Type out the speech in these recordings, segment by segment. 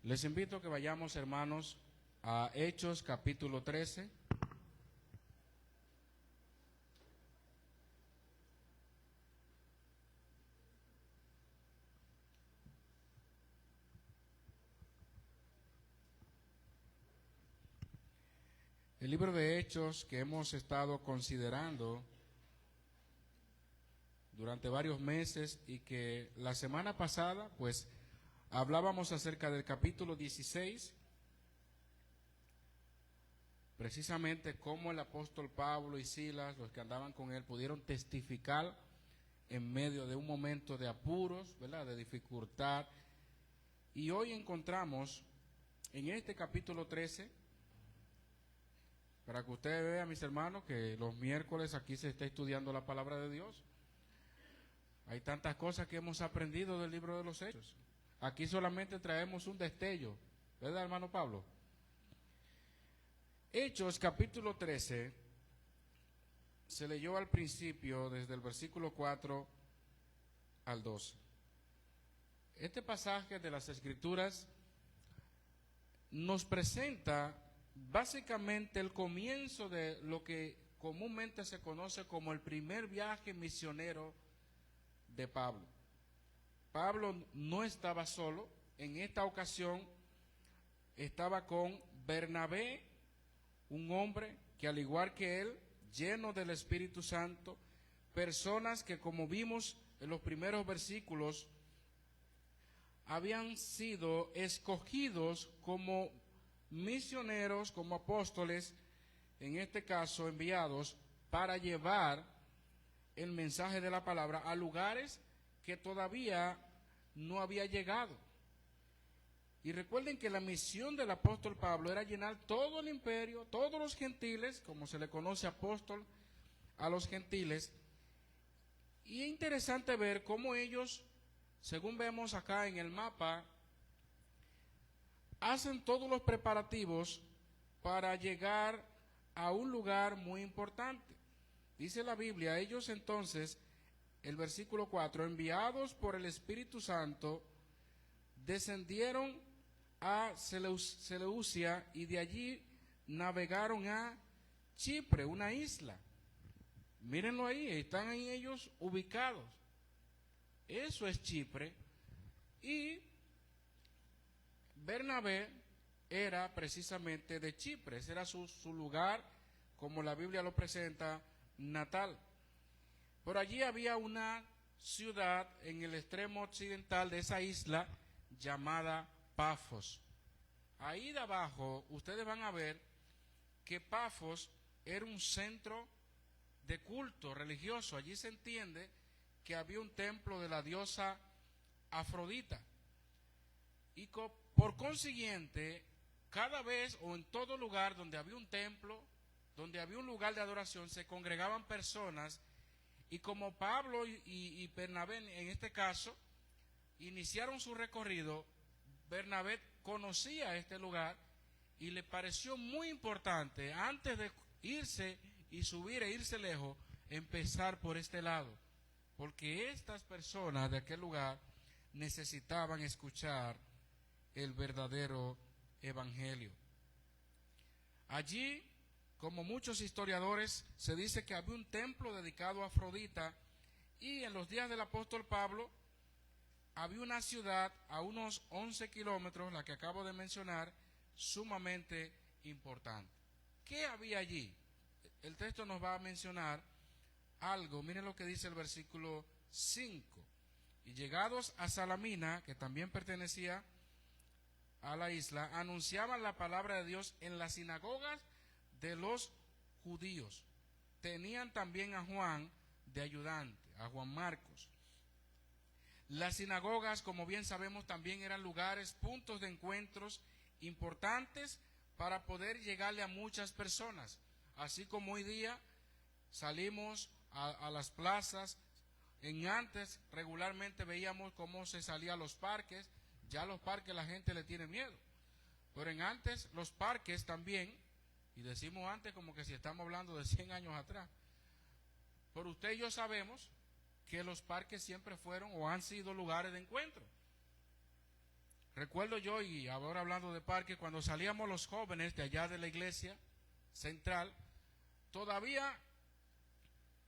Les invito a que vayamos, hermanos, a Hechos capítulo 13. El libro de Hechos que hemos estado considerando durante varios meses y que la semana pasada, pues, hablábamos acerca del capítulo 16, precisamente cómo el apóstol Pablo y Silas, los que andaban con él, pudieron testificar en medio de un momento de apuros, ¿verdad?, de dificultad. Y hoy encontramos en este capítulo 13, para que ustedes vean, mis hermanos, que los miércoles aquí se está estudiando la palabra de Dios. Hay tantas cosas que hemos aprendido del libro de los Hechos. Aquí solamente traemos un destello, ¿verdad, hermano Pablo? Hechos capítulo 13 se leyó al principio desde el versículo 4 al 12. Este pasaje de las Escrituras nos presenta básicamente el comienzo de lo que comúnmente se conoce como el primer viaje misionero de Pablo. Pablo no estaba solo, en esta ocasión estaba con Bernabé, un hombre que al igual que él, lleno del Espíritu Santo, personas que, como vimos en los primeros versículos, habían sido escogidos como misioneros, como apóstoles, en este caso enviados para llevar el mensaje de la palabra a lugares que todavía no había llegado. Y recuerden que la misión del apóstol Pablo era llenar todo el imperio, todos los gentiles, como se le conoce apóstol a los gentiles. Y es interesante ver cómo ellos, según vemos acá en el mapa, hacen todos los preparativos para llegar a un lugar muy importante. Dice la Biblia, ellos entonces, el versículo 4, enviados por el Espíritu Santo, descendieron a Seleucia y de allí navegaron a Chipre, una isla. Mírenlo ahí, están ahí ellos ubicados. Eso es Chipre. Y Bernabé era precisamente de Chipre, ese era su lugar, como la Biblia lo presenta, natal. Por allí había una ciudad en el extremo occidental de esa isla llamada Pafos. Ahí de abajo ustedes van a ver que Pafos era un centro de culto religioso. Allí se entiende que había un templo de la diosa Afrodita. Y por consiguiente, cada vez o en todo lugar donde había un templo, donde había un lugar de adoración, se congregaban personas. Y como Pablo y Bernabé, en este caso, iniciaron su recorrido, Bernabé conocía este lugar y le pareció muy importante, antes de irse y subir e irse lejos, empezar por este lado, porque estas personas de aquel lugar necesitaban escuchar el verdadero evangelio. Allí, como muchos historiadores, se dice que había un templo dedicado a Afrodita, y en los días del apóstol Pablo había una ciudad a unos 11 kilómetros, la que acabo de mencionar, sumamente importante. ¿Qué había allí? El texto nos va a mencionar algo. Miren lo que dice el versículo 5. Y llegados a Salamina, que también pertenecía a la isla, anunciaban la palabra de Dios en las sinagogas de los judíos. Tenían también a Juan de ayudante, a Juan Marcos. Las sinagogas, como bien sabemos, también eran lugares, puntos de encuentros importantes para poder llegarle a muchas personas. Así como hoy día salimos a las plazas, en antes regularmente veíamos cómo se salía a los parques. Ya a los parques la gente le tiene miedo, pero en antes los parques también, y decimos antes como que si estamos hablando de 100 años atrás, pero usted y yo sabemos que los parques siempre fueron o han sido lugares de encuentro. Recuerdo yo, y ahora hablando de parque, cuando salíamos los jóvenes de allá de la iglesia central, todavía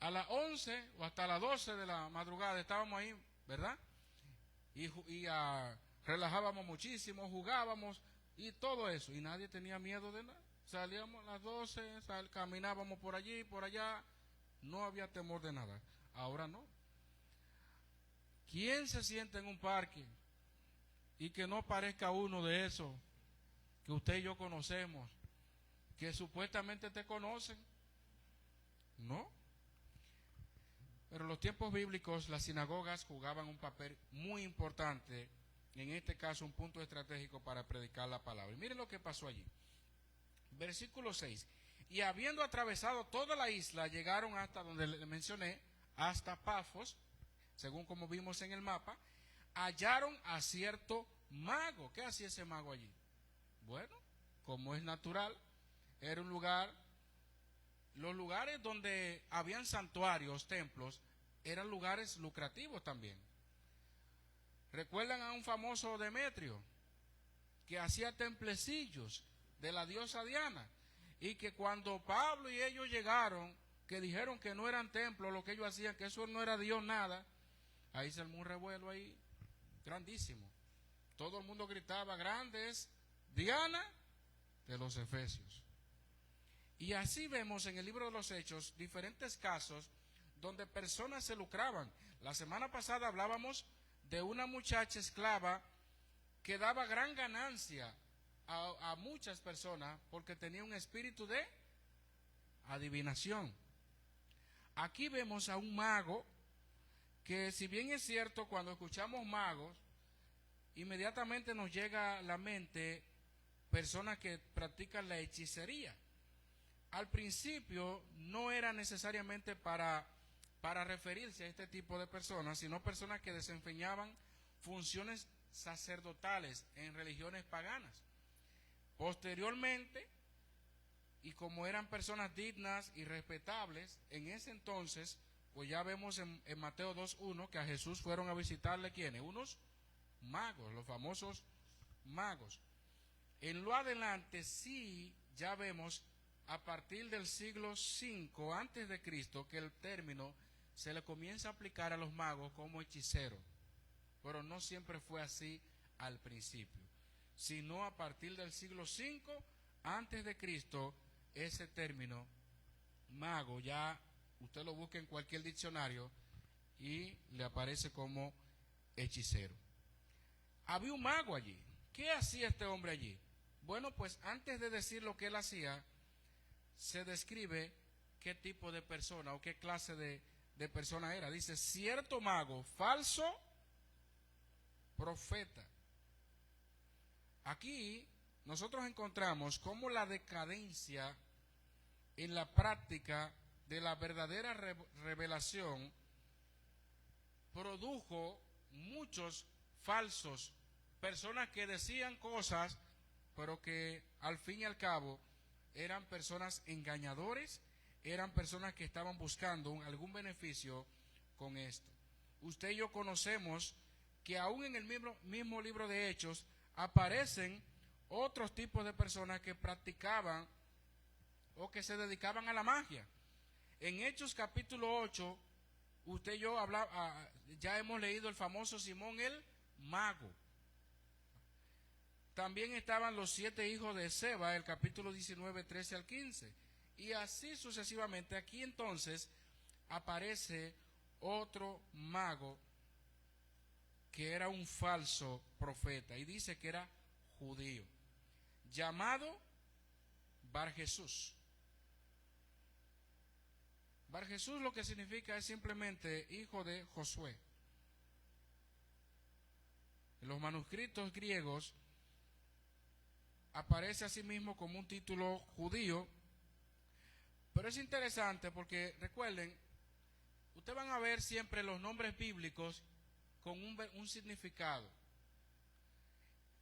a las 11 o hasta las 12 de la madrugada estábamos ahí, ¿verdad? Relajábamos muchísimo, jugábamos y todo eso, y nadie tenía miedo de nada. Salíamos a las 12, caminábamos por allí, por allá, no había temor de nada. Ahora no. ¿Quién se siente en un parque y que no parezca uno de esos que usted y yo conocemos, que supuestamente te conocen? No. Pero en los tiempos bíblicos las sinagogas jugaban un papel muy importante, en este caso un punto estratégico para predicar la palabra. Y miren lo que pasó allí. Versículo 6. Y habiendo atravesado toda la isla, llegaron hasta donde le mencioné, hasta Pafos, según como vimos en el mapa. Hallaron a cierto mago. ¿Qué hacía ese mago allí? Bueno, como es natural, era un lugar, los lugares donde habían santuarios, templos, eran lugares lucrativos también. ¿Recuerdan a un famoso Demetrio que hacía templecillos de la diosa Diana? Y que cuando Pablo y ellos llegaron, que dijeron que no eran templos lo que ellos hacían, que eso no era Dios nada, ahí se armó un revuelo ahí grandísimo. Todo el mundo gritaba: grande es Diana de los Efesios. Y así vemos en el libro de los Hechos diferentes casos donde personas se lucraban. La semana pasada hablábamos de una muchacha esclava que daba gran ganancia a muchas personas porque tenía un espíritu de adivinación. Aquí vemos a un mago que, si bien es cierto, cuando escuchamos magos, inmediatamente nos llega a la mente personas que practican la hechicería. Al principio no era necesariamente para referirse a este tipo de personas, sino personas que desempeñaban funciones sacerdotales en religiones paganas. Posteriormente, y como eran personas dignas y respetables, en ese entonces, pues ya vemos en Mateo 2:1 que a Jesús fueron a visitarle, ¿quiénes? Unos magos, los famosos magos. En lo adelante sí ya vemos a partir del siglo V antes de Cristo que el término se le comienza a aplicar a los magos como hechiceros, pero no siempre fue así al principio, sino a partir del siglo V antes de Cristo ese término mago ya usted lo busca en cualquier diccionario y le aparece como hechicero. Había un mago allí. ¿Qué hacía este hombre allí? Bueno, pues antes de decir lo que él hacía, se describe qué tipo de persona o qué clase de persona era. Dice: cierto mago, falso profeta. Aquí nosotros encontramos cómo la decadencia en la práctica de la verdadera revelación produjo muchos falsos, personas que decían cosas, pero que al fin y al cabo eran personas engañadores, eran personas que estaban buscando algún beneficio con esto. Usted y yo conocemos que aún en el mismo libro de Hechos aparecen otros tipos de personas que practicaban o que se dedicaban a la magia. En Hechos capítulo 8, usted y yo ya hemos leído el famoso Simón el mago. También estaban los 7 hijos de Seba, el capítulo 19, 13 al 15. Y así sucesivamente. Aquí entonces aparece otro mago que era un falso profeta. Y dice que era judío, llamado Bar-Jesús. Bar-Jesús lo que significa es simplemente hijo de Josué. En los manuscritos griegos aparece así mismo como un título judío, pero es interesante porque recuerden, ustedes van a ver siempre los nombres bíblicos con un significado.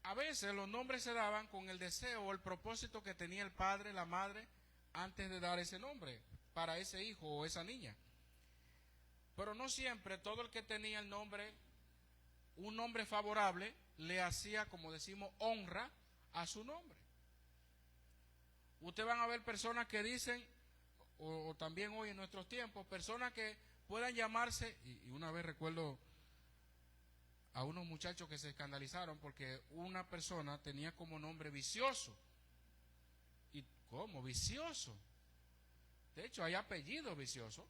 A veces los nombres se daban con el deseo o el propósito que tenía el padre, la madre, antes de dar ese nombre para ese hijo o esa niña. Pero no siempre todo el que tenía el nombre, un nombre favorable, le hacía, como decimos, honra a su nombre. Ustedes van a ver personas que dicen, o también hoy en nuestros tiempos, personas que puedan llamarse, y una vez recuerdo a unos muchachos que se escandalizaron porque una persona tenía como nombre Vicioso. ¿Y cómo? Vicioso. De hecho, hay apellido Vicioso.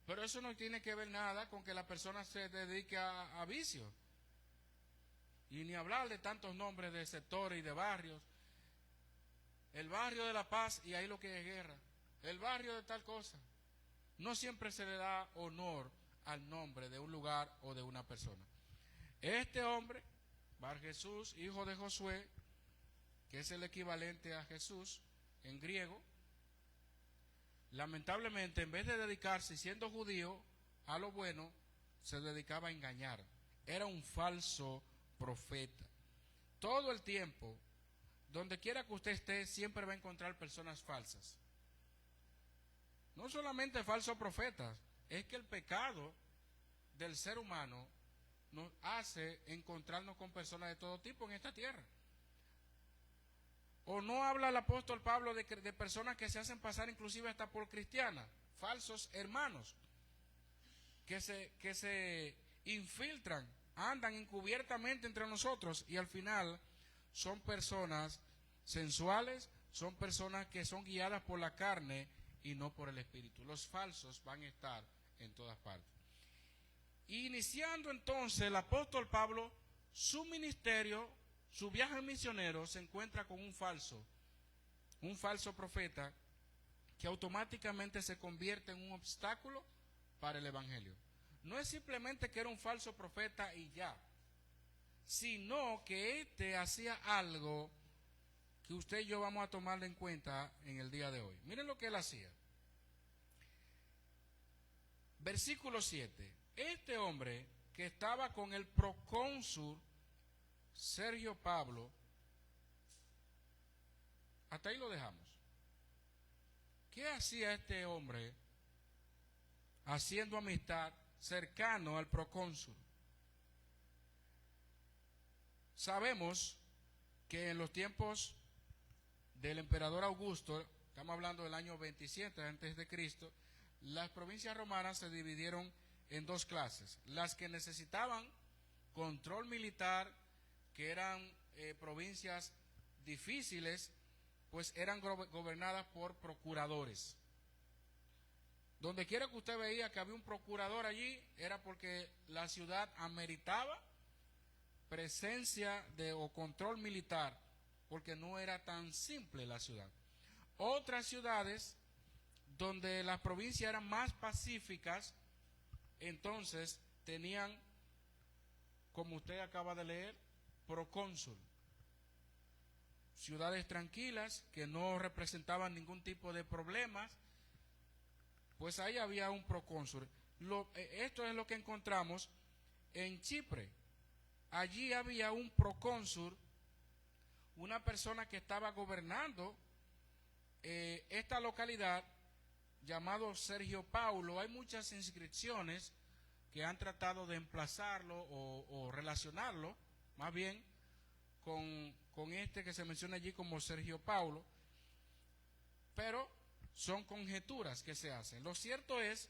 Pero eso no tiene que ver nada con que la persona se dedique a vicios. Y ni hablar de tantos nombres de sectores y de barrios. El barrio de La Paz, y ahí lo que es guerra. El barrio de tal cosa. No siempre se le da honor al nombre de un lugar o de una persona. Este hombre, Bar Jesús, hijo de Josué, que es el equivalente a Jesús en griego, lamentablemente, en vez de dedicarse, siendo judío, a lo bueno, se dedicaba a engañar. Era un falso profeta. Todo el tiempo, donde quiera que usted esté, siempre va a encontrar personas falsas. No solamente falsos profetas, es que el pecado del ser humano nos hace encontrarnos con personas de todo tipo en esta tierra. ¿O no habla el apóstol Pablo de personas que se hacen pasar inclusive hasta por cristianas? Falsos hermanos que se infiltran, andan encubiertamente entre nosotros y al final son personas sensuales, son personas que son guiadas por la carne y no por el espíritu. Los falsos van a estar en todas partes. Iniciando entonces el apóstol Pablo su ministerio, su viaje misionero, se encuentra con un falso profeta que automáticamente se convierte en un obstáculo para el evangelio. No es simplemente que era un falso profeta y ya, sino que éste hacía algo que usted y yo vamos a tomarlo en cuenta en el día de hoy. Miren lo que él hacía. Versículo 7. Este hombre que estaba con el procónsul Sergio Pablo, hasta ahí lo dejamos. ¿Qué hacía este hombre haciendo amistad cercano al procónsul? Sabemos que en los tiempos del emperador Augusto, estamos hablando del año 27 antes de Cristo, las provincias romanas se dividieron en dos clases: las que necesitaban control militar, que eran provincias difíciles, pues eran gobernadas por procuradores. Donde quiera que usted veía que había un procurador allí, era porque la ciudad ameritaba presencia o control militar, porque no era tan simple la ciudad. Otras ciudades donde las provincias eran más pacíficas, entonces tenían, como usted acaba de leer, procónsul. Ciudades tranquilas que no representaban ningún tipo de problemas, pues ahí había un procónsul. Esto es lo que encontramos en Chipre. Allí había un procónsul, una persona que estaba gobernando esta localidad, llamado Sergio Paulo. Hay muchas inscripciones que han tratado de emplazarlo o relacionarlo, más bien, con este que se menciona allí como Sergio Paulo, pero son conjeturas que se hacen. Lo cierto es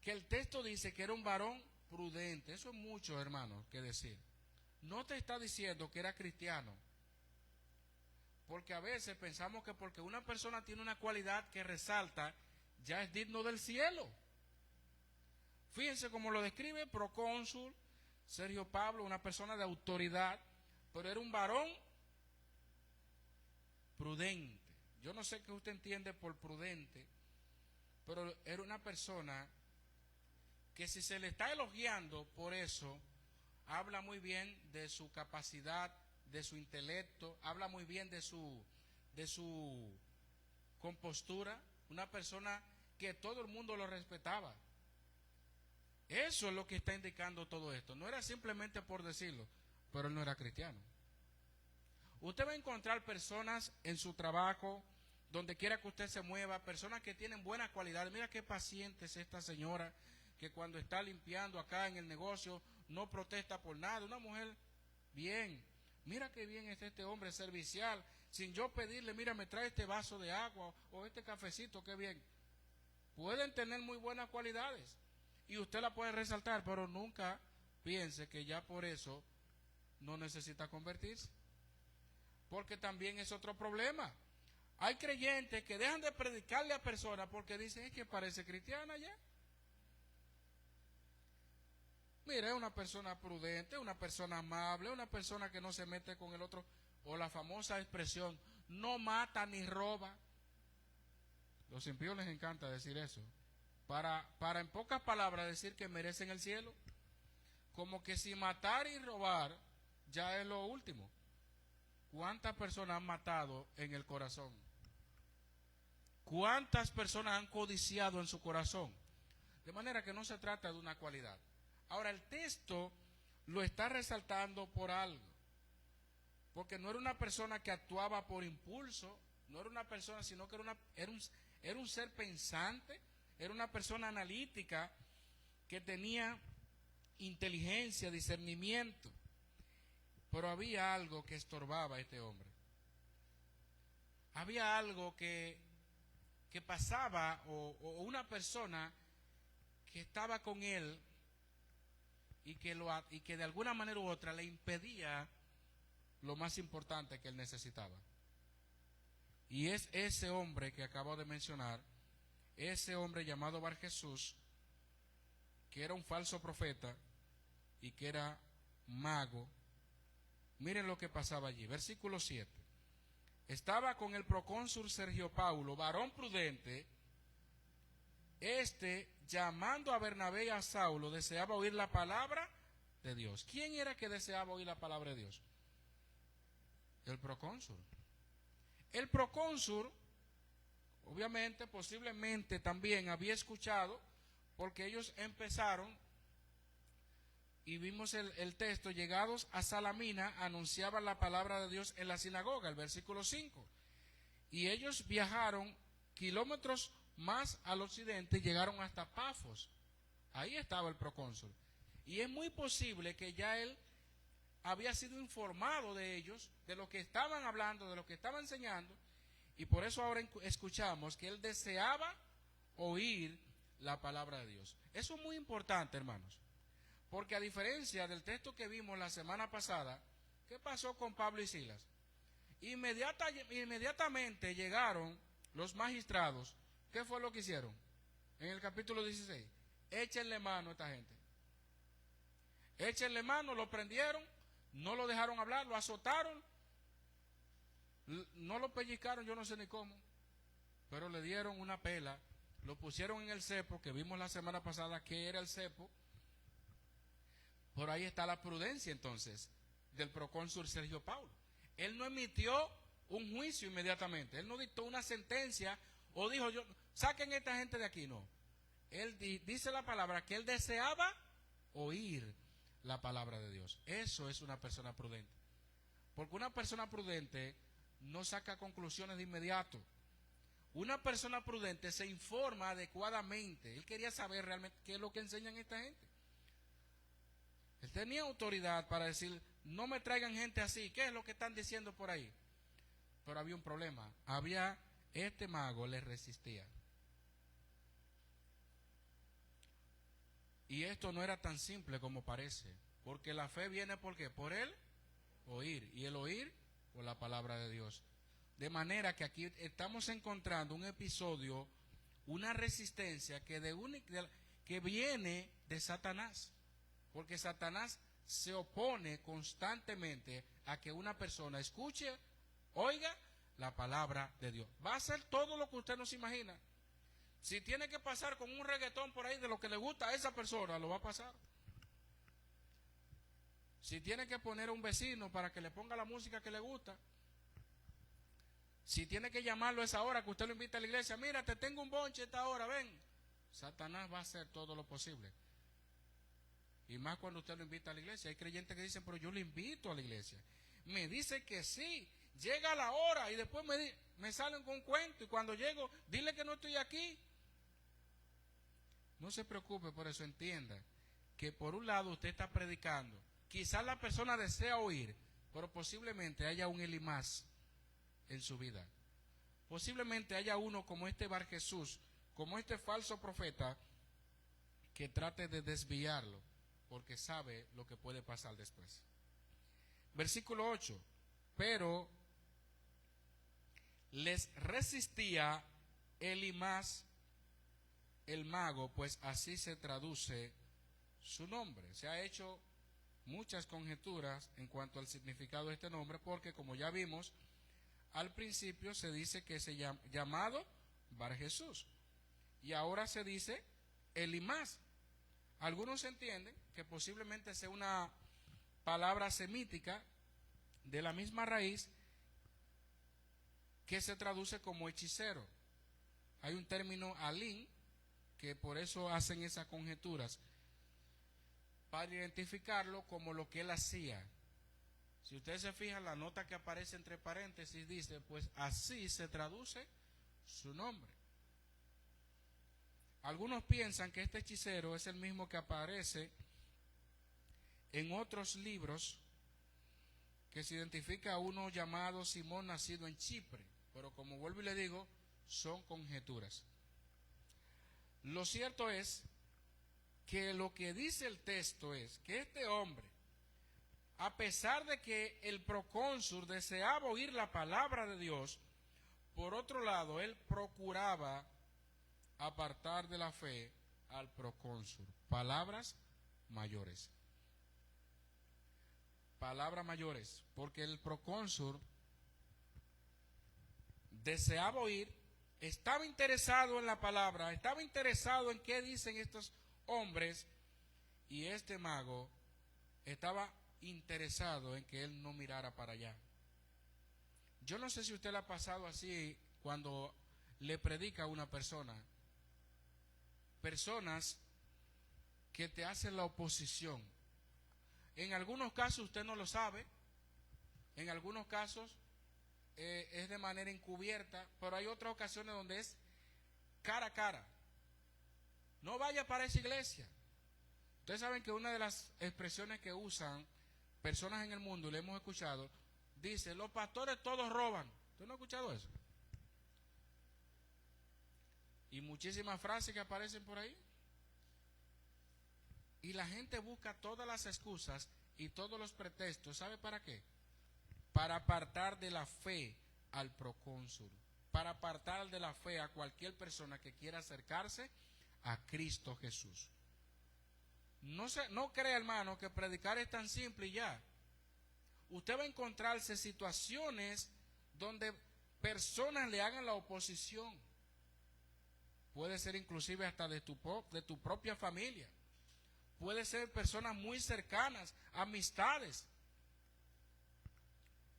que el texto dice que era un varón prudente. Eso es mucho, hermanos, que decir. No te está diciendo que era cristiano, porque a veces pensamos que porque una persona tiene una cualidad que resalta, ya es digno del cielo. Fíjense cómo lo describe procónsul Sergio Pablo, una persona de autoridad, pero era un varón prudente. Yo no sé qué usted entiende por prudente, pero era una persona que, si se le está elogiando por eso, habla muy bien de su capacidad, de su intelecto, habla muy bien de su compostura. Una persona que todo el mundo lo respetaba. Eso es lo que está indicando todo esto. No era simplemente por decirlo, pero él no era cristiano. Usted va a encontrar personas en su trabajo, donde quiera que usted se mueva, personas que tienen buenas cualidades. Mira qué paciente es esta señora, que cuando está limpiando acá en el negocio no protesta por nada. Una mujer bien, mira qué bien está este hombre servicial, sin yo pedirle, mira, me trae este vaso de agua o este cafecito, qué bien. Pueden tener muy buenas cualidades y usted la puede resaltar, pero nunca piense que ya por eso no necesita convertirse, porque también es otro problema. Hay creyentes que dejan de predicarle a personas porque dicen, es que parece cristiana ya. Mira, es una persona prudente, una persona amable, una persona que no se mete con el otro, o la famosa expresión, no mata ni roba. Los impíos les encanta decir eso, para en pocas palabras decir que merecen el cielo, como que si matar y robar ya es lo último. ¿Cuántas personas han matado en el corazón? ¿Cuántas personas han codiciado en su corazón? De manera que no se trata de una cualidad. Ahora, el texto lo está resaltando por algo, porque no era una persona que actuaba por impulso, no era una persona, sino que era un ser pensante, era una persona analítica que tenía inteligencia, discernimiento, pero había algo que estorbaba a este hombre. Había algo que pasaba, o una persona que estaba con él y que de alguna manera u otra le impedía lo más importante que él necesitaba. Y es ese hombre que acabo de mencionar, ese hombre llamado Bar Jesús, que era un falso profeta y que era mago. Miren lo que pasaba allí, versículo 7. Estaba con el procónsul Sergio Paulo, varón prudente. Llamando a Bernabé y a Saulo, deseaba oír la palabra de Dios. ¿Quién era que deseaba oír la palabra de Dios? El procónsul. El procónsul, obviamente, posiblemente también había escuchado, porque ellos empezaron, y vimos el texto, llegados a Salamina, anunciaban la palabra de Dios en la sinagoga, el versículo 5. Y ellos viajaron kilómetros más al occidente y llegaron hasta Pafos. Ahí estaba el procónsul. Y es muy posible que ya él había sido informado de ellos, de lo que estaban hablando, de lo que estaban enseñando, y por eso ahora escuchamos que él deseaba oír la palabra de Dios. Eso es muy importante, hermanos, porque a diferencia del texto que vimos la semana pasada, ¿qué pasó con Pablo y Silas? Inmediatamente llegaron los magistrados. ¿Qué fue lo que hicieron? En el capítulo 16, échenle mano a esta gente. Échenle mano, lo prendieron, no lo dejaron hablar, lo azotaron, no lo pellizcaron, yo no sé ni cómo, pero le dieron una pela, lo pusieron en el cepo, que vimos la semana pasada que era el cepo. Por ahí está la prudencia entonces del procónsul Sergio Paulo. Él no emitió un juicio inmediatamente, él no dictó una sentencia o dijo, saquen a esta gente de aquí, no. Él dice la palabra que él deseaba oír la palabra de Dios. Eso es una persona prudente. Porque una persona prudente no saca conclusiones de inmediato. Una persona prudente se informa adecuadamente. Él quería saber realmente qué es lo que enseñan esta gente. Él tenía autoridad para decir, no me traigan gente así, ¿qué es lo que están diciendo por ahí? Pero había un problema. Este mago le resistía. Y esto no era tan simple como parece, porque la fe viene ¿por qué? Por el oír, y el oír por la palabra de Dios. De manera que aquí estamos encontrando un episodio, una resistencia que viene de Satanás, porque Satanás se opone constantemente a que una persona escuche, oiga la palabra de Dios. Va a hacer todo lo que usted no se imagina. Si tiene que pasar con un reggaetón por ahí de lo que le gusta a esa persona, lo va a pasar. Si tiene que poner a un vecino para que le ponga la música que le gusta, si tiene que llamarlo a esa hora que usted lo invita a la iglesia, mira, te tengo un bonche a esta hora, ven. Satanás va a hacer todo lo posible. Y más cuando usted lo invita a la iglesia. Hay creyentes que dicen, pero yo lo invito a la iglesia. Me dice que sí, llega la hora y después me salen con un cuento. Y cuando llego, dile que no estoy aquí. No se preocupe por eso, entienda que por un lado usted está predicando, Quizás la persona desea oír, pero posiblemente haya un Elimás en su vida. Posiblemente haya uno como este Bar Jesús, como este falso profeta, que trate de desviarlo, porque sabe lo que puede pasar después. Versículo 8. Pero les resistía Elimás el mago, pues así se traduce su nombre. Se ha hecho muchas conjeturas en cuanto al significado de este nombre, porque como ya vimos, al principio se dice que se llamado Bar Jesús, y ahora se dice Elimás. Algunos entienden que posiblemente sea una palabra semítica de la misma raíz que se traduce como hechicero. Hay un término alín que por eso hacen esas conjeturas, para identificarlo como lo que él hacía. Si ustedes se fijan, la nota que aparece entre paréntesis dice, pues así se traduce su nombre. Algunos piensan que este hechicero es el mismo que aparece en otros libros, que se identifica a uno llamado Simón, nacido en Chipre, pero como vuelvo y le digo, son conjeturas. Lo cierto es que lo que dice el texto es que este hombre, a pesar de que el procónsul deseaba oír la palabra de Dios, por otro lado, él procuraba apartar de la fe al procónsul. Palabras mayores. Palabras mayores, porque el procónsul deseaba oír, estaba interesado en la palabra, estaba interesado en qué dicen estos hombres, y este mago estaba interesado en que él no mirara para allá. Yo no sé si usted le ha pasado así cuando le predica a una persona. Personas que te hacen la oposición. En algunos casos usted no lo sabe, en algunos casos es de manera encubierta, pero hay otras ocasiones donde es cara a cara. No vaya para esa iglesia. Ustedes saben que una de las expresiones que usan personas en el mundo, le hemos escuchado, dice, los pastores todos roban. ¿Usted no ha escuchado eso? Y muchísimas frases que aparecen por ahí. Y la gente busca todas las excusas y todos los pretextos. ¿Sabe para qué? Para apartar de la fe al procónsul. Para apartar de la fe a cualquier persona que quiera acercarse a Cristo Jesús. No crea, hermano, que predicar es tan simple y ya. Usted va a encontrarse situaciones donde personas le hagan la oposición. Puede ser inclusive hasta de tu propia familia. Puede ser personas muy cercanas, amistades.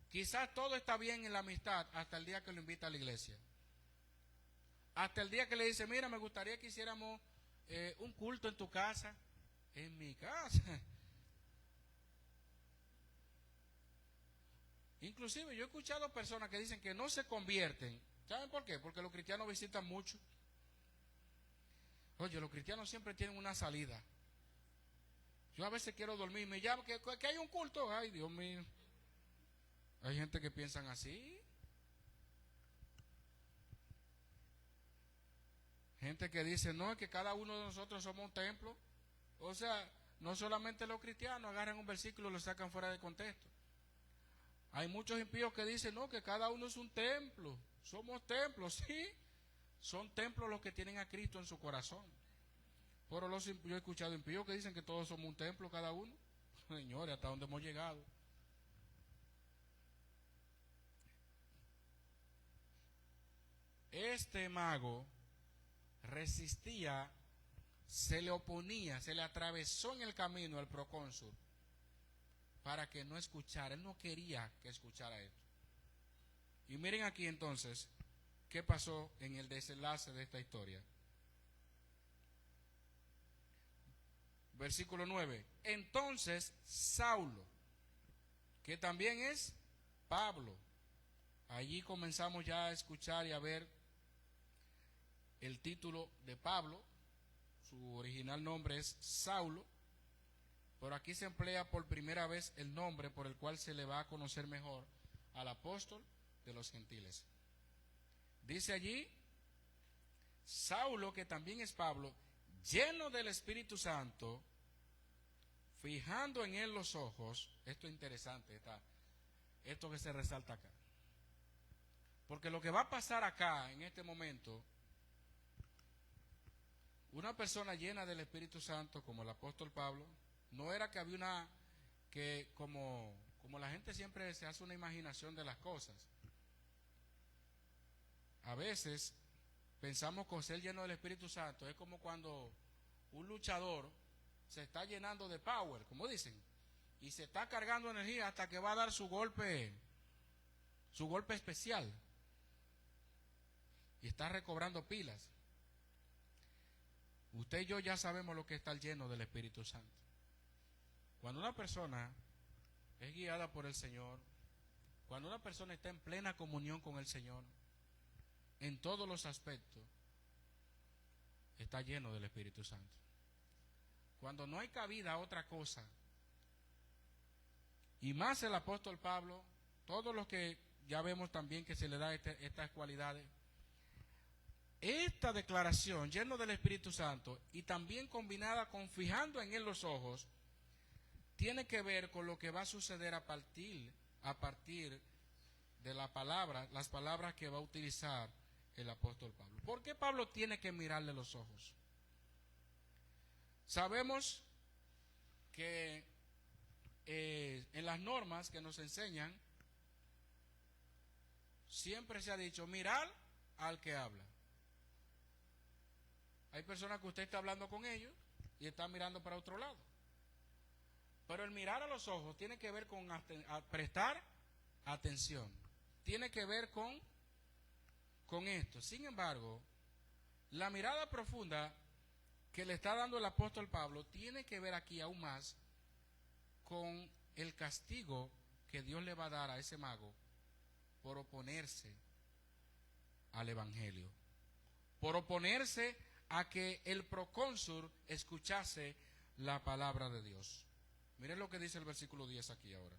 Quizás todo está bien en la amistad hasta el día que lo invita a la iglesia. Hasta el día que le dice, mira, me gustaría que hiciéramos un culto en tu casa. En mi casa. Inclusive yo he escuchado personas que dicen que no se convierten. ¿Saben por qué? Porque los cristianos visitan mucho. Oye, los cristianos siempre tienen una salida. Yo a veces quiero dormir, me llaman que hay un culto. Ay, Dios mío. Hay gente que piensan así. Gente que dice, no, es que cada uno de nosotros somos un templo. O sea, no solamente los cristianos agarran un versículo y lo sacan fuera de contexto. Hay muchos impíos que dicen, no, que cada uno es un templo. Somos templos, sí. Son templos los que tienen a Cristo en su corazón. Pero yo he escuchado impíos que dicen que todos somos un templo cada uno. Señores, ¿hasta dónde hemos llegado? Este mago resistía, se le oponía, se le atravesó en el camino al procónsul para que no escuchara. Él no quería que escuchara esto. Y miren aquí entonces qué pasó en el desenlace de esta historia. Versículo 9. Entonces Saulo, que también es Pablo, allí comenzamos ya a escuchar y a ver el título de Pablo. Su original nombre es Saulo, pero aquí se emplea por primera vez el nombre por el cual se le va a conocer mejor al apóstol de los gentiles. Dice allí, Saulo, que también es Pablo, lleno del Espíritu Santo, fijando en él los ojos. Esto es interesante, esto que se resalta acá. Porque lo que va a pasar acá, en este momento, una persona llena del Espíritu Santo, como el apóstol Pablo, no era que había como la gente siempre se hace una imaginación de las cosas. A veces pensamos que ser lleno del Espíritu Santo es como cuando un luchador se está llenando de power, como dicen, y se está cargando energía hasta que va a dar su golpe especial, y está recobrando pilas. Usted y yo ya sabemos lo que es estar lleno del Espíritu Santo. Cuando una persona es guiada por el Señor, cuando una persona está en plena comunión con el Señor, en todos los aspectos, está lleno del Espíritu Santo. Cuando no hay cabida a otra cosa, y más el apóstol Pablo, todos los que ya vemos también que se le da estas cualidades, esta declaración, lleno del Espíritu Santo, y también combinada con fijando en él los ojos, tiene que ver con lo que va a suceder a partir de las palabras que va a utilizar el apóstol Pablo. ¿Por qué Pablo tiene que mirarle los ojos? Sabemos que en las normas que nos enseñan, siempre se ha dicho, mirar al que habla. Hay personas que usted está hablando con ellos y está mirando para otro lado. Pero el mirar a los ojos tiene que ver con prestar atención. Tiene que ver con esto. Sin embargo, la mirada profunda que le está dando el apóstol Pablo tiene que ver aquí aún más con el castigo que Dios le va a dar a ese mago por oponerse al evangelio, por oponerse a que el procónsul escuchase la palabra de Dios. Miren lo que dice el versículo 10 aquí ahora.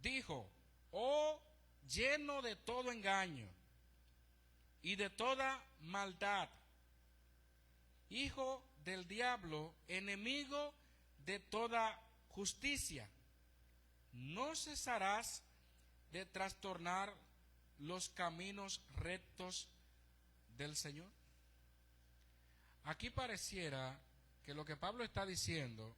Dijo, oh lleno de todo engaño y de toda maldad, hijo del diablo, enemigo de toda justicia, ¿no cesarás de trastornar los caminos rectos del Señor? Aquí pareciera que lo que Pablo está diciendo,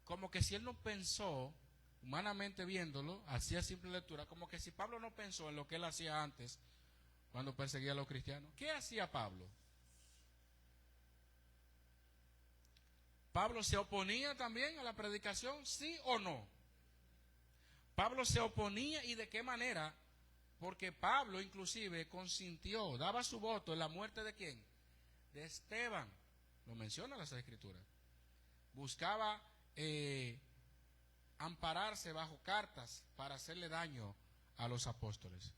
como que si él no pensó, humanamente viéndolo, hacía simple lectura, como que si Pablo no pensó en lo que él hacía antes, cuando perseguía a los cristianos. ¿Qué hacía Pablo? ¿Pablo se oponía también a la predicación? ¿Sí o no? Pablo se oponía, ¿y de qué manera? Porque Pablo inclusive consintió, daba su voto en la muerte ¿de quién? De Esteban. Lo menciona las Escrituras. Buscaba ampararse bajo cartas para hacerle daño a los apóstoles.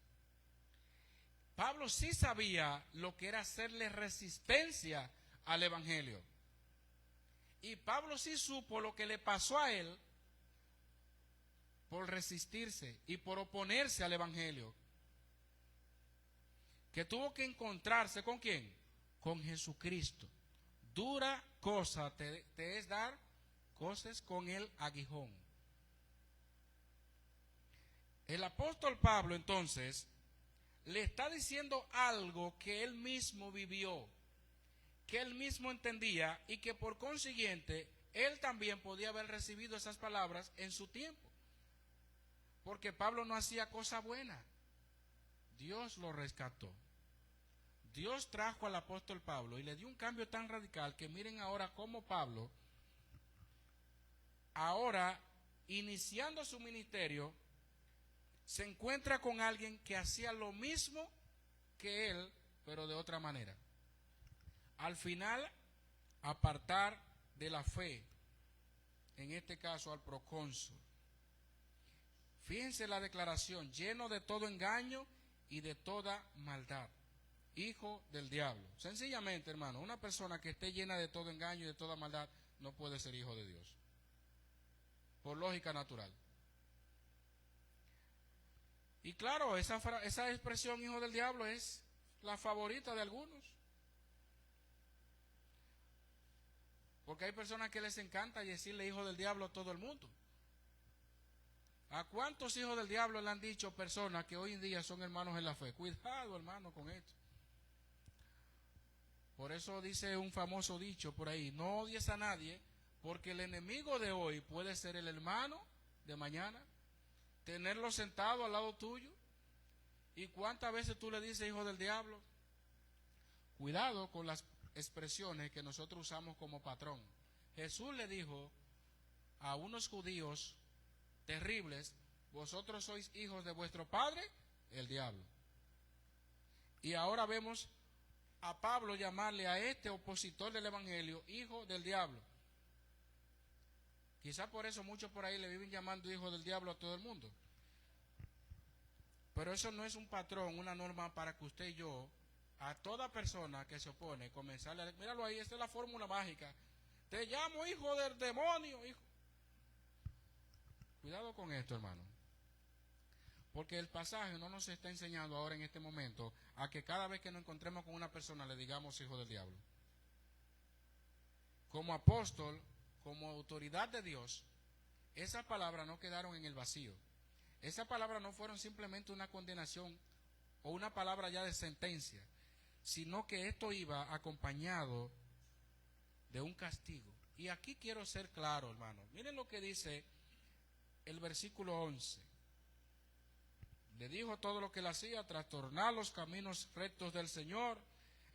Pablo sí sabía lo que era hacerle resistencia al evangelio. Y Pablo sí supo lo que le pasó a él por resistirse y por oponerse al evangelio. Que tuvo que encontrarse ¿con quién? Con Jesucristo. Dura cosa te es dar cosas con el aguijón. El apóstol Pablo entonces le está diciendo algo que él mismo vivió, que él mismo entendía y que por consiguiente él también podía haber recibido esas palabras en su tiempo. Porque Pablo no hacía cosa buena. Dios lo rescató. Dios trajo al apóstol Pablo y le dio un cambio tan radical que miren ahora cómo Pablo, ahora iniciando su ministerio, se encuentra con alguien que hacía lo mismo que él, pero de otra manera. Al final, apartar de la fe, en este caso al procónsul. Fíjense la declaración, lleno de todo engaño y de toda maldad. Hijo del diablo. Sencillamente, hermano, una persona que esté llena de todo engaño y de toda maldad no puede ser hijo de Dios. Por lógica natural. Y claro, esa expresión hijo del diablo es la favorita de algunos. Porque hay personas que les encanta decirle hijo del diablo a todo el mundo. ¿A cuántos hijos del diablo le han dicho personas que hoy en día son hermanos en la fe? Cuidado, hermano, con esto. Por eso dice un famoso dicho por ahí, no odies a nadie, porque el enemigo de hoy puede ser el hermano de mañana, tenerlo sentado al lado tuyo. ¿Y cuántas veces tú le dices hijo del diablo? Cuidado con las expresiones que nosotros usamos como patrón. Jesús le dijo a unos judíos terribles, vosotros sois hijos de vuestro padre, el diablo. Y ahora vemos a Pablo llamarle a este opositor del evangelio hijo del diablo. Quizá por eso muchos por ahí le viven llamando hijo del diablo a todo el mundo. Pero eso no es un patrón, una norma para que usted y yo, a toda persona que se opone, comenzarle a... Míralo ahí, esta es la fórmula mágica. Te llamo hijo del demonio, hijo. Cuidado con esto, hermano. Porque el pasaje no nos está enseñando ahora en este momento a que cada vez que nos encontremos con una persona le digamos hijo del diablo. Como apóstol, como autoridad de Dios, esas palabras no quedaron en el vacío. Esas palabras no fueron simplemente una condenación o una palabra ya de sentencia, sino que esto iba acompañado de un castigo. Y aquí quiero ser claro, hermano. Miren lo que dice el versículo 11. Le dijo todo lo que él hacía, trastornar los caminos rectos del Señor,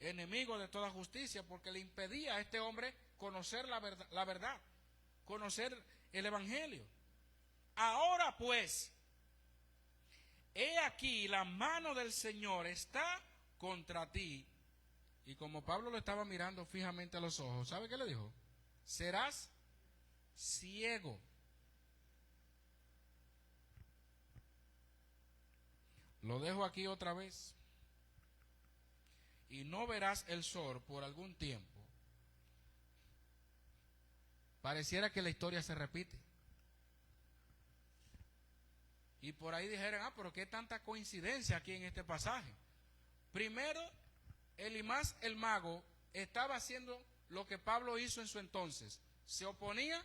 enemigo de toda justicia, porque le impedía a este hombre conocer la verdad, conocer el evangelio. Ahora pues, he aquí la mano del Señor está contra ti. Y como Pablo lo estaba mirando fijamente a los ojos, ¿sabe qué le dijo? Serás ciego. Lo dejo aquí otra vez. Y no verás el sol por algún tiempo. Pareciera que la historia se repite. Y por ahí dijeron, pero qué tanta coincidencia aquí en este pasaje. Primero, Elimás el mago estaba haciendo lo que Pablo hizo en su entonces. Se oponía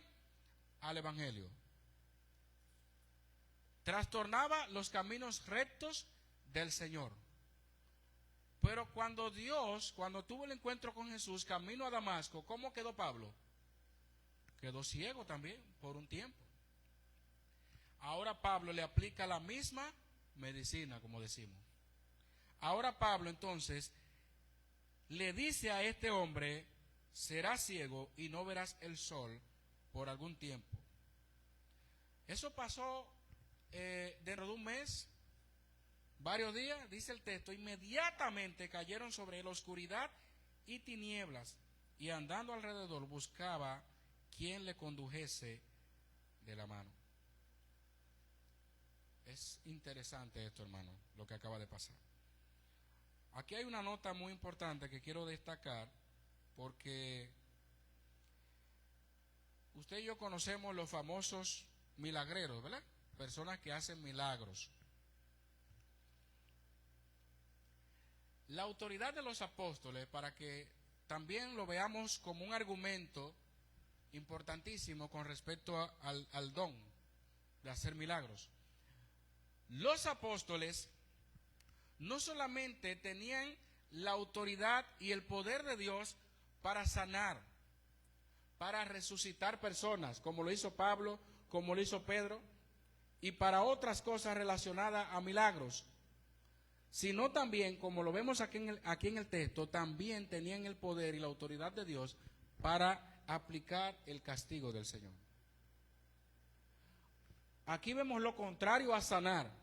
al evangelio. Trastornaba los caminos rectos del Señor. Pero cuando tuvo el encuentro con Jesús, camino a Damasco, ¿cómo quedó Pablo? Quedó ciego también por un tiempo. Ahora Pablo le aplica la misma medicina, como decimos. Ahora Pablo entonces le dice a este hombre, serás ciego y no verás el sol por algún tiempo. Eso pasó dentro de un mes, varios días, dice el texto, inmediatamente cayeron sobre él oscuridad y tinieblas, y andando alrededor buscaba quien le condujese de la mano. Es interesante esto, hermano, lo que acaba de pasar. Aquí hay una nota muy importante que quiero destacar, porque usted y yo conocemos los famosos milagreros, ¿verdad? Personas que hacen milagros. La autoridad de los apóstoles, para que también lo veamos como un argumento importantísimo con respecto al don de hacer milagros. Los apóstoles no solamente tenían la autoridad y el poder de Dios para sanar, para resucitar personas, como lo hizo Pablo, como lo hizo Pedro, y para otras cosas relacionadas a milagros, sino también, como lo vemos aquí en el texto, también tenían el poder y la autoridad de Dios para aplicar el castigo del Señor. Aquí vemos lo contrario a sanar.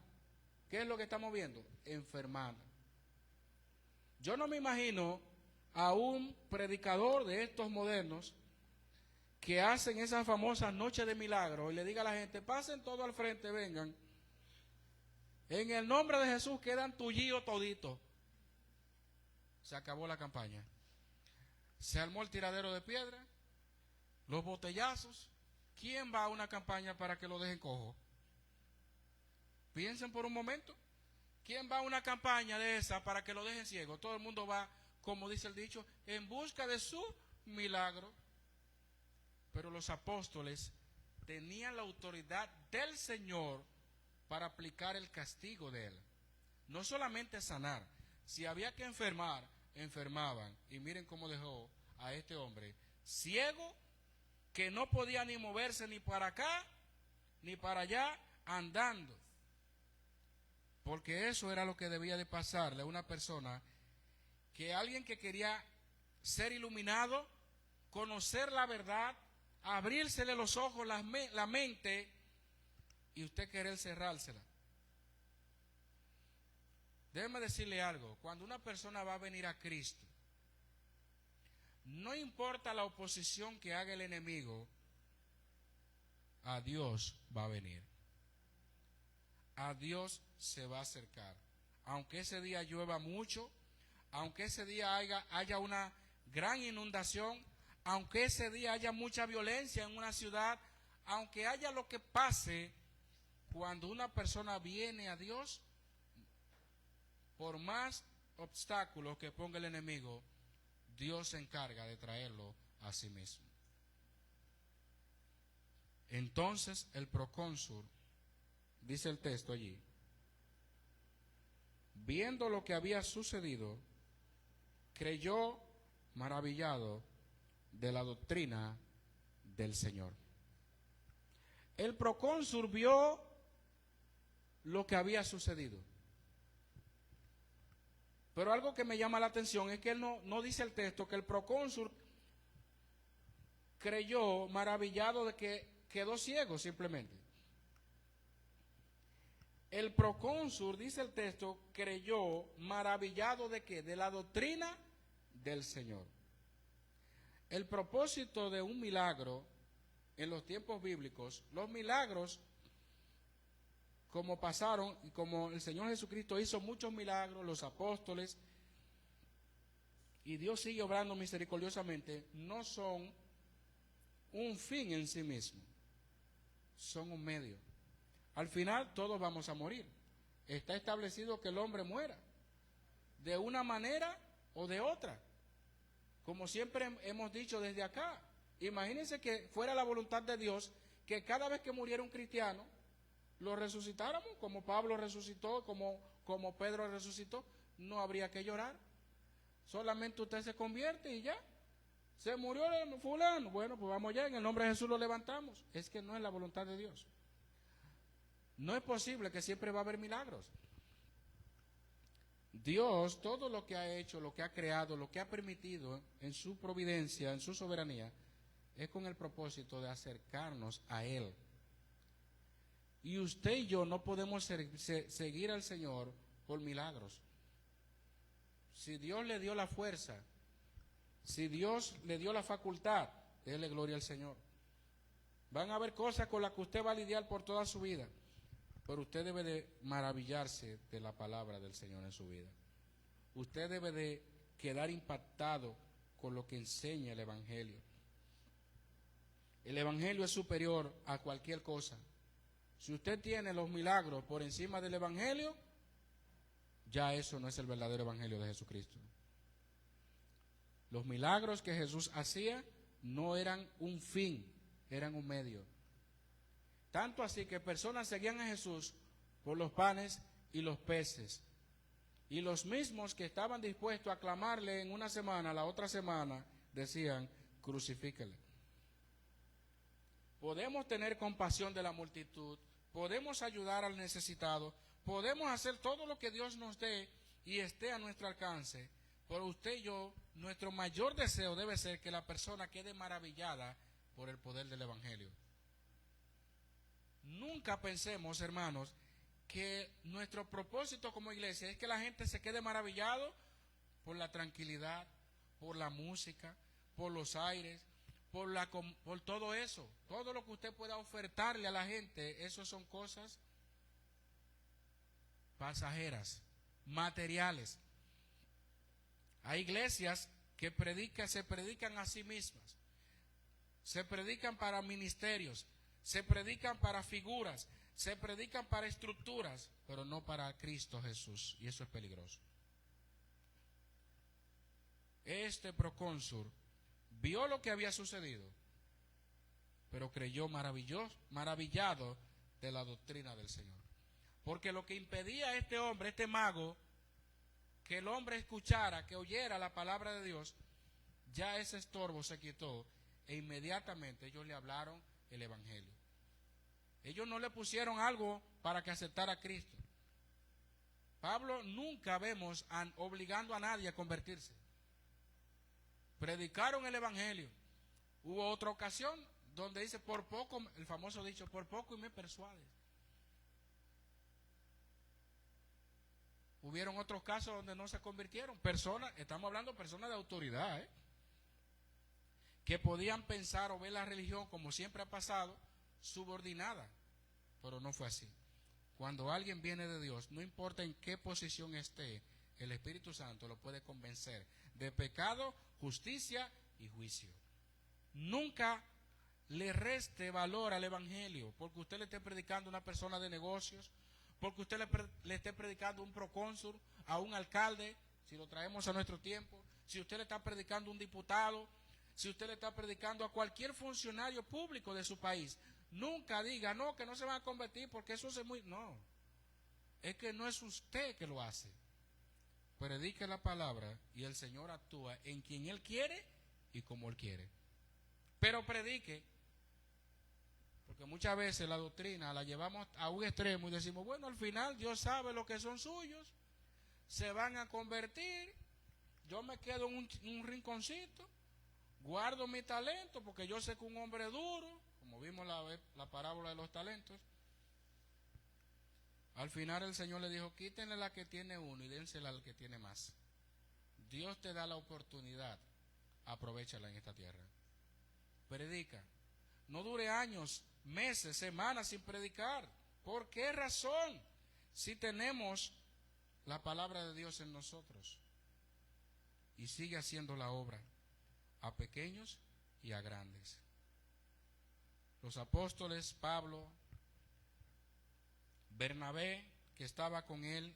¿Qué es lo que estamos viendo? Enfermar. Yo no me imagino a un predicador de estos modernos que hacen esas famosas noches de milagros y le diga a la gente, pasen todo al frente, vengan, En el nombre de Jesús quedan tullidos toditos. Se acabó la campaña. Se armó el tiradero de piedra, los botellazos. ¿Quién va a una campaña para que lo dejen cojo? Piensen por un momento. ¿Quién va a una campaña de esa para que lo dejen ciego? Todo el mundo va, como dice el dicho, en busca de su milagro. Pero los apóstoles tenían la autoridad del Señor para aplicar el castigo de Él. No solamente sanar. Si había que enfermar, enfermaban. Y miren cómo dejó a este hombre ciego, que no podía ni moverse ni para acá, ni para allá, andando. Porque eso era lo que debía de pasarle a una persona, que alguien que quería ser iluminado, conocer la verdad, abrírsele los ojos, la mente, y usted querer cerrársela. Déjeme decirle algo, cuando una persona va a venir a Cristo, no importa la oposición que haga el enemigo, a Dios va a venir. A Dios se va a acercar. Aunque ese día llueva mucho, aunque ese día haya una gran inundación, aunque ese día haya mucha violencia en una ciudad, aunque haya lo que pase, cuando una persona viene a Dios, por más obstáculos que ponga el enemigo, Dios se encarga de traerlo a sí mismo. Entonces el procónsul, dice el texto allí, viendo lo que había sucedido, creyó maravillado de la doctrina del Señor. El procónsul vio lo que había sucedido. Pero algo que me llama la atención es que él no dice el texto que el procónsul creyó maravillado de que quedó ciego simplemente. El procónsul, dice el texto, creyó maravillado de qué? De la doctrina del Señor. El propósito de un milagro en los tiempos bíblicos, los milagros, como pasaron y como el Señor Jesucristo hizo muchos milagros, los apóstoles, y Dios sigue obrando misericordiosamente, no son un fin en sí mismo, son un medio. Al final todos vamos a morir. Está establecido que el hombre muera, de una manera o de otra, como siempre hemos dicho desde acá. Imagínense que fuera la voluntad de Dios que cada vez que muriera un cristiano, lo resucitáramos, como Pablo resucitó, como Pedro resucitó. No habría que llorar. Solamente usted se convierte y ya. Se murió fulano. Bueno, pues vamos ya, en el nombre de Jesús lo levantamos. Es que no es la voluntad de Dios. No es posible que siempre va a haber milagros. Dios, todo lo que ha hecho, lo que ha creado, lo que ha permitido en su providencia, en su soberanía, es con el propósito de acercarnos a Él. Y usted y yo no podemos seguir al Señor por milagros. Si Dios le dio la fuerza, si Dios le dio la facultad, déle gloria al Señor. Van a haber cosas con las que usted va a lidiar por toda su vida, pero usted debe de maravillarse de la palabra del Señor en su vida. Usted debe de quedar impactado con lo que enseña el Evangelio. El Evangelio es superior a cualquier cosa. Si usted tiene los milagros por encima del Evangelio, ya eso no es el verdadero Evangelio de Jesucristo. Los milagros que Jesús hacía no eran un fin, eran un medio. Tanto así que personas seguían a Jesús por los panes y los peces. Y los mismos que estaban dispuestos a aclamarle en una semana, la otra semana, decían, crucifíquele. Podemos tener compasión de la multitud, podemos ayudar al necesitado, podemos hacer todo lo que Dios nos dé y esté a nuestro alcance. Pero usted y yo, nuestro mayor deseo debe ser que la persona quede maravillada por el poder del Evangelio. Nunca pensemos, hermanos, que nuestro propósito como iglesia es que la gente se quede maravillado por la tranquilidad, por la música, por los aires, por todo eso. Todo lo que usted pueda ofertarle a la gente, eso son cosas pasajeras, materiales. Hay iglesias que se predican a sí mismas, se predican para ministerios, se predican para figuras, se predican para estructuras, pero no para Cristo Jesús, y eso es peligroso. Este procónsul vio lo que había sucedido, pero creyó maravillado de la doctrina del Señor. Porque lo que impedía a este hombre, este mago, que el hombre escuchara, que oyera la palabra de Dios, ya ese estorbo se quitó e inmediatamente ellos le hablaron el evangelio. Ellos no le pusieron algo para que aceptara a Cristo. Pablo nunca vemos obligando a nadie a convertirse. Predicaron el evangelio. Hubo otra ocasión donde dice, por poco, el famoso dicho, por poco y me persuades. Hubieron otros casos donde no se convirtieron. Personas, estamos hablando de personas de autoridad, que podían pensar o ver la religión, como siempre ha pasado, subordinada. Pero no fue así. Cuando alguien viene de Dios, no importa en qué posición esté, el Espíritu Santo lo puede convencer de pecado, justicia y juicio. Nunca le reste valor al evangelio porque usted le esté predicando a una persona de negocios, porque usted le esté predicando a un procónsul, a un alcalde, si lo traemos a nuestro tiempo, si usted le está predicando a un diputado, si usted le está predicando a cualquier funcionario público de su país. Nunca diga, no, que no se van a convertir porque eso es muy... No, es que no es usted que lo hace. Predique la palabra y el Señor actúa en quien Él quiere y como Él quiere. Pero predique, porque muchas veces la doctrina la llevamos a un extremo y decimos, bueno, al final Dios sabe lo que son suyos, se van a convertir, yo me quedo en un rinconcito, guardo mi talento porque yo sé que un hombre duro, como vimos la parábola de los talentos, al final el Señor le dijo, quítenle la que tiene uno y dénsela al que tiene más. Dios te da la oportunidad, aprovéchala en esta tierra. Predica. No dure años, meses, semanas sin predicar. ¿Por qué razón? Si tenemos la palabra de Dios en nosotros. Y sigue haciendo la obra a pequeños y a grandes. Los apóstoles, Pablo, Bernabé, que estaba con él,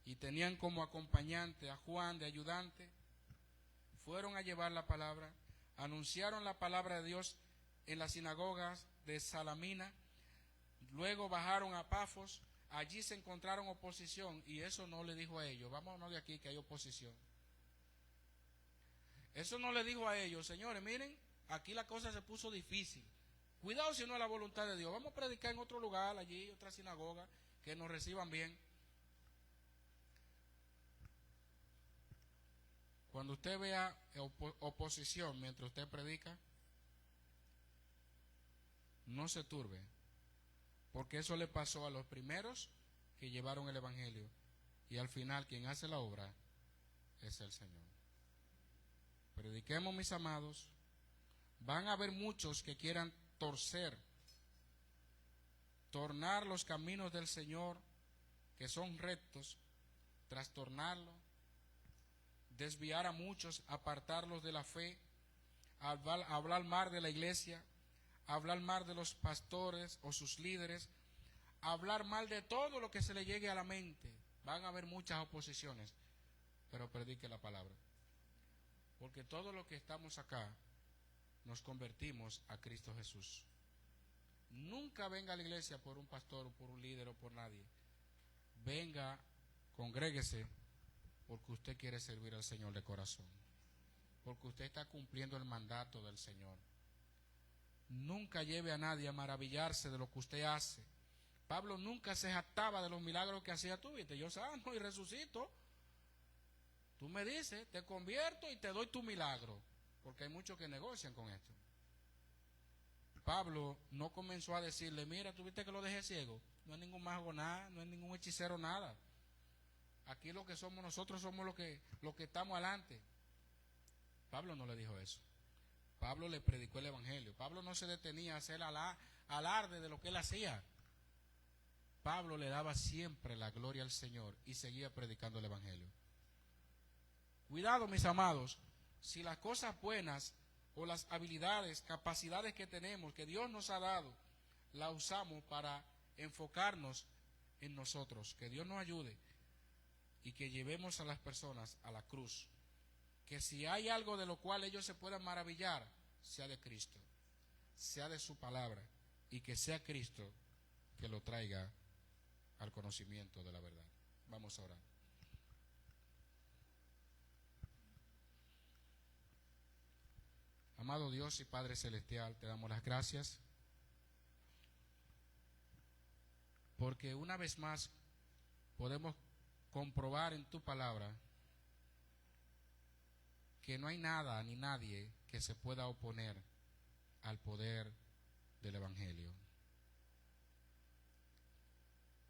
y tenían como acompañante a Juan de ayudante, fueron a llevar la palabra, anunciaron la palabra de Dios en las sinagogas de Salamina, luego bajaron a Pafos, allí se encontraron oposición, y eso no le dijo a ellos, vámonos de aquí que hay oposición. Eso no le dijo a ellos, señores, miren, aquí la cosa se puso difícil. Cuidado si no es la voluntad de Dios. Vamos a predicar en otro lugar, allí, otra sinagoga, que nos reciban bien. Cuando usted vea oposición mientras usted predica, no se turbe, porque eso le pasó a los primeros que llevaron el evangelio, y al final quien hace la obra es el Señor. Prediquemos, mis amados. Van a haber muchos que quieran tornar los caminos del Señor, que son rectos, trastornarlo, desviar a muchos, apartarlos de la fe, hablar mal de la iglesia, hablar mal de los pastores o sus líderes, hablar mal de todo lo que se le llegue a la mente. Van a haber muchas oposiciones, pero predique la palabra. Porque todos los que estamos acá nos convertimos a Cristo Jesús. Nunca venga a la iglesia por un pastor o por un líder o por nadie. Venga, congréguese, porque usted quiere servir al Señor de corazón. Porque usted está cumpliendo el mandato del Señor. Nunca lleve a nadie a maravillarse de lo que usted hace. Pablo nunca se jactaba de los milagros que hacía tú. Viste, yo sano y resucito. Tú me dices, te convierto y te doy tu milagro. Porque hay muchos que negocian con esto. Pablo no comenzó a decirle, mira, ¿tú viste que lo dejé ciego? No es ningún mago nada, no es ningún hechicero nada. Aquí lo que somos nosotros somos los que estamos adelante. Pablo no le dijo eso. Pablo le predicó el evangelio. Pablo no se detenía a hacer alarde de lo que él hacía. Pablo le daba siempre la gloria al Señor y seguía predicando el Evangelio. Cuidado, mis amados, si las cosas buenas o las habilidades, capacidades que tenemos, que Dios nos ha dado, la usamos para enfocarnos en nosotros. Que Dios nos ayude y que llevemos a las personas a la cruz. Que si hay algo de lo cual ellos se puedan maravillar, sea de Cristo, sea de su palabra, y que sea Cristo que lo traiga al conocimiento de la verdad. Vamos a orar. Amado Dios y Padre Celestial, te damos las gracias porque una vez más podemos comprobar en tu palabra que no hay nada ni nadie que se pueda oponer al poder del Evangelio.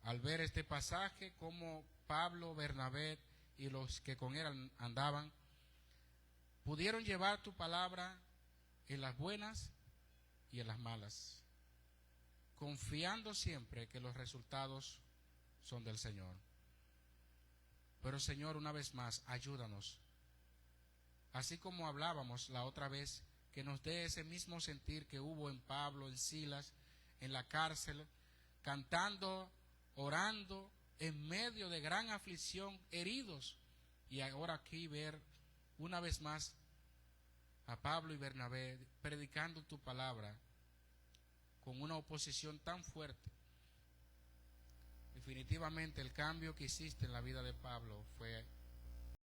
Al ver este pasaje, como Pablo, Bernabé y los que con él andaban pudieron llevar tu palabra en las buenas y en las malas, confiando siempre que los resultados son del Señor. Pero Señor, una vez más, ayúdanos, así como hablábamos la otra vez, que nos dé ese mismo sentir que hubo en Pablo, en Silas, en la cárcel, cantando, orando, en medio de gran aflicción, heridos, y ahora aquí ver una vez más a Pablo y Bernabé predicando tu palabra con una oposición tan fuerte. Definitivamente el cambio que hiciste en la vida de Pablo fue